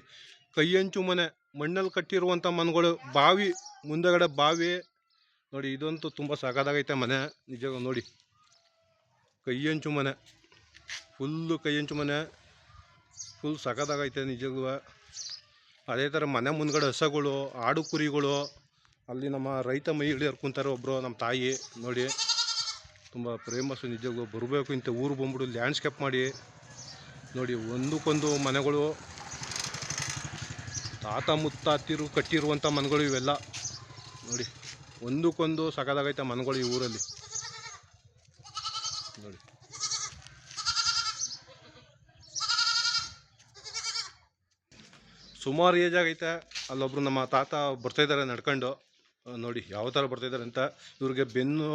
ಕೈಯಂಚು ಮನೆ, ಮಣ್ಣಲ್ಲಿ ಕಟ್ಟಿರುವಂಥ ಮನೆಗಳು, ಬಾವಿ ಮುಂದೆಗಡೆ ಬಾವಿ ನೋಡಿ. ಇದಂತೂ ತುಂಬ ಸಖತ್ತಾಗೈತೆ ಮನೆ ನಿಜಕ್ಕೂ. ನೋಡಿ ಕೈಯಂಚು ಮನೆ, ಫುಲ್ಲು ಕೈಯಂಚು ಮನೆ, ಫುಲ್ ಸಖತ್ತಾಗೈತೆ ನಿಜಕ್ಕೂ. ಅದೇ ಥರ ಮನೆ ಮುಂದ್ಗಡೆ ಹಸಗಳು, ಆಡು ಕುರಿಗಳು, ಅಲ್ಲಿ ನಮ್ಮ ರೈತ ಮಹಿಳೆಯರು ಕುಂತಾರೆ ಒಬ್ಬರು ನಮ್ಮ ತಾಯಿ ನೋಡಿ. ತುಂಬ ಫೇಮಸ್ಸು ನಿಜಕ್ಕೂ. ಬರಬೇಕು, ಇಂಥ ಊರು ಬಂದ್ಬಿಟ್ಟು ಲ್ಯಾಂಡ್ಸ್ಕೇಪ್ ಮಾಡಿ ನೋಡಿ, ಒಂದಕ್ಕೊಂದು ಮನೆಗಳು, ತಾತ ಮುತ್ತಾತಿರು ಕಟ್ಟಿರುವಂಥ ಮನೆಗಳು ಇವೆಲ್ಲ. ನೋಡಿ, ಒಂದಕ್ಕೊಂದು ಸಕದಾಗೈತೆ ಮನೆಗಳು ಈ ಊರಲ್ಲಿ. ನೋಡಿ, ಸುಮಾರು ಏಜ್ ಆಗೈತೆ. ಅಲ್ಲೊಬ್ರು ನಮ್ಮ ತಾತ ಬರ್ತಾಯಿದ್ದಾರೆ ನಡ್ಕೊಂಡು. ನೋಡಿ ಯಾವ ಥರ ಬರ್ತಾಯಿದ್ದಾರೆ ಅಂತ. ಇವ್ರಿಗೆ ಬೆನ್ನು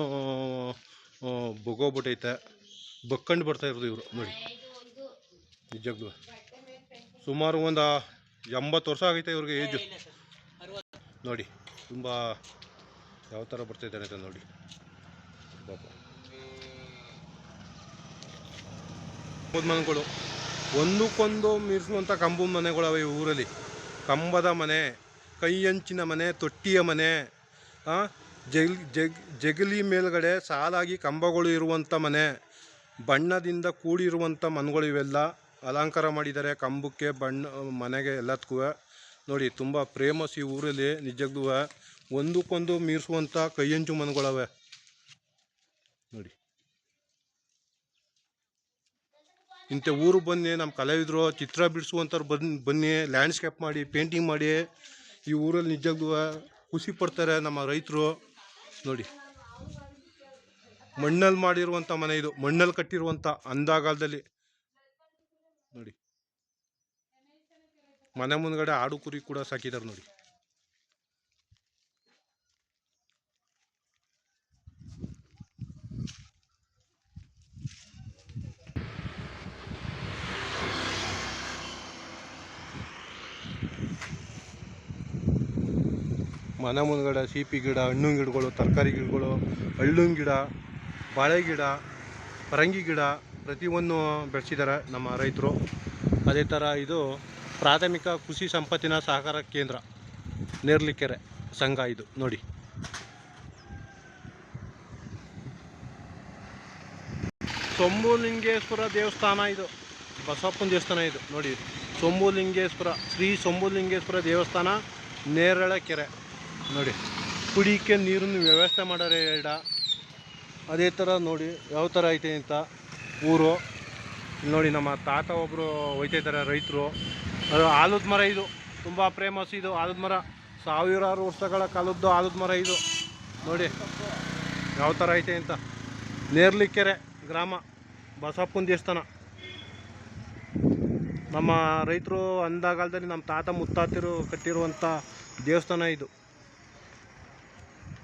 ಬೊಗೋಗ್ಬಿಟ್ಟೈತೆ, ಬಕ್ಕಂಡು ಬರ್ತಾಯಿರೋದು ಇವರು. ನೋಡಿ, ನಿಜಕ್ಕೂ ಸುಮಾರು ಒಂದು 80 ವರ್ಷ ಆಗೈತೆ ಇವ್ರಿಗೆ ಏಜು. ನೋಡಿ ತುಂಬ ಯಾವ ಥರ ಬರ್ತಾಯಿದ್ದಾರೆ ಅಂತ ನೋಡಿ ಪಾಪ. ಮನೆಗಳು ಒಂದಕ್ಕೊಂದು ಮೀರಿಸುವಂಥ ಕಂಬದ ಮನೆಗಳವೆ ಈ ಊರಲ್ಲಿ. ಕಂಬದ ಮನೆ, ಕೈ ಹಂಚಿನ ಮನೆ, ತೊಟ್ಟಿಯ ಮನೆ, ಜಗಲಿ ಮೇಲ್ಗಡೆ ಸಾಲಾಗಿ ಕಂಬಗಳು ಇರುವಂಥ ಮನೆ, ಬಣ್ಣದಿಂದ ಕೂಡಿರುವಂಥ ಮನೆಗಳು ಇವೆಲ್ಲ. ಅಲಂಕಾರ ಮಾಡಿದ್ದಾರೆ ಕಂಬಕ್ಕೆ, ಬಣ್ಣ ಮನೆಗೆ ಎಲ್ಲದಕ್ಕೂ. ನೋಡಿ ತುಂಬ ಫೇಮಸ್ ಈ ಊರಲ್ಲಿ ನಿಜಕ್ಕೂ. ಒಂದಕ್ಕೊಂದು ಮೀರಿಸುವಂಥ ಕೈ ಹಂಚು ಮನೆಗಳವೆ ನೋಡಿ. ಇಂಥ ಊರು ಬನ್ನಿ, ನಮ್ಮ ಕಲಾವಿದರು ಚಿತ್ರ ಬಿಡಿಸುವಂಥವ್ರು ಬನ್ನಿ, ಲ್ಯಾಂಡ್ಸ್ಕೇಪ್ ಮಾಡಿ, ಪೇಂಟಿಂಗ್ ಮಾಡಿ ಈ ಊರಲ್ಲಿ ನಿಜಕ್ಕೂ ಖುಷಿ ಪಡ್ತಾರೆ ನಮ್ಮ ರೈತರು. ನೋಡಿ, ಮಣ್ಣಲ್ಲಿ ಮಾಡಿರುವಂಥ ಮನೆ ಇದು, ಮಣ್ಣಲ್ಲಿ ಕಟ್ಟಿರುವಂಥ ಅಂದಾಗಾಲದಲ್ಲಿ. ನೋಡಿ, ಮನೆ ಮುಂದ್ಗಡೆ ಆಡು ಕುರಿ ಕೂಡ ಸಾಕಿದ್ದಾರೆ ನೋಡಿ. ಮನೆ ಮುಂದ್ಗಡೆ ಸೀಪಿ ಗಿಡ, ಹಣ್ಣಿನ ಗಿಡಗಳು, ತರಕಾರಿ ಗಿಡಗಳು, ಹಣ್ಣಿನ ಗಿಡ, ಬಾಳೆ ಗಿಡ, ಪರಂಗಿ ಗಿಡ ಪ್ರತಿಯೊಂದು ಬೆಳೆಸಿದ್ದಾರೆ ನಮ್ಮ ರೈತರು. ಅದೇ ಥರ ಇದು ಪ್ರಾಥಮಿಕ ಕೃಷಿ ಸಂಪತ್ತಿನ ಸಹಕಾರ ಕೇಂದ್ರ ನೇರ್ಲಿಕೆರೆ ಸಂಘ ಇದು. ನೋಡಿ, ಸೊಂಬುಲಿಂಗೇಶ್ವರ ದೇವಸ್ಥಾನ ಇದು, ಬಸಪ್ಪನ ದೇವಸ್ಥಾನ ಇದು. ನೋಡಿ, ಸೊಂಬುಲಿಂಗೇಶ್ವರ, ಶ್ರೀ ಸೊಂಬುಲಿಂಗೇಶ್ವರ ದೇವಸ್ಥಾನ, ನೇರಳೆಕೆರೆ. ನೋಡಿ, ಕುಡಿಕೆ ನೀರನ್ನು ವ್ಯವಸ್ಥೆ ಮಾಡಾರೆ ಎರಡ. ಅದೇ ಥರ ನೋಡಿ ಯಾವ ಥರ ಐತೆ ಅಂತ ಊರು. ನೋಡಿ, ನಮ್ಮ ತಾತ ಒಬ್ಬರು ಹೋಯ್ತಿದ್ದಾರೆ ರೈತರು. ಅದು ಆಲದ ಮರ, ಇದು ತುಂಬ ಫೇಮಸ್. ಇದು ಆಲದ ಮರ, ಸಾವಿರಾರು ವರ್ಷಗಳ ಕಾಲದ್ದು ಆಲದ ಮರ ಇದು. ನೋಡಿ ಯಾವ ಥರ ಐತೆ ಅಂತ. ನೇರ್ಲಿಕೆರೆ ಗ್ರಾಮ, ಬಸಪ್ಪನ ದೇವಸ್ಥಾನ. ನಮ್ಮ ರೈತರು ಅಂದಾಗಾಲದಲ್ಲಿ ನಮ್ಮ ತಾತ ಮುತ್ತಾತಿರು ಕಟ್ಟಿರುವಂಥ ದೇವಸ್ಥಾನ ಇದು.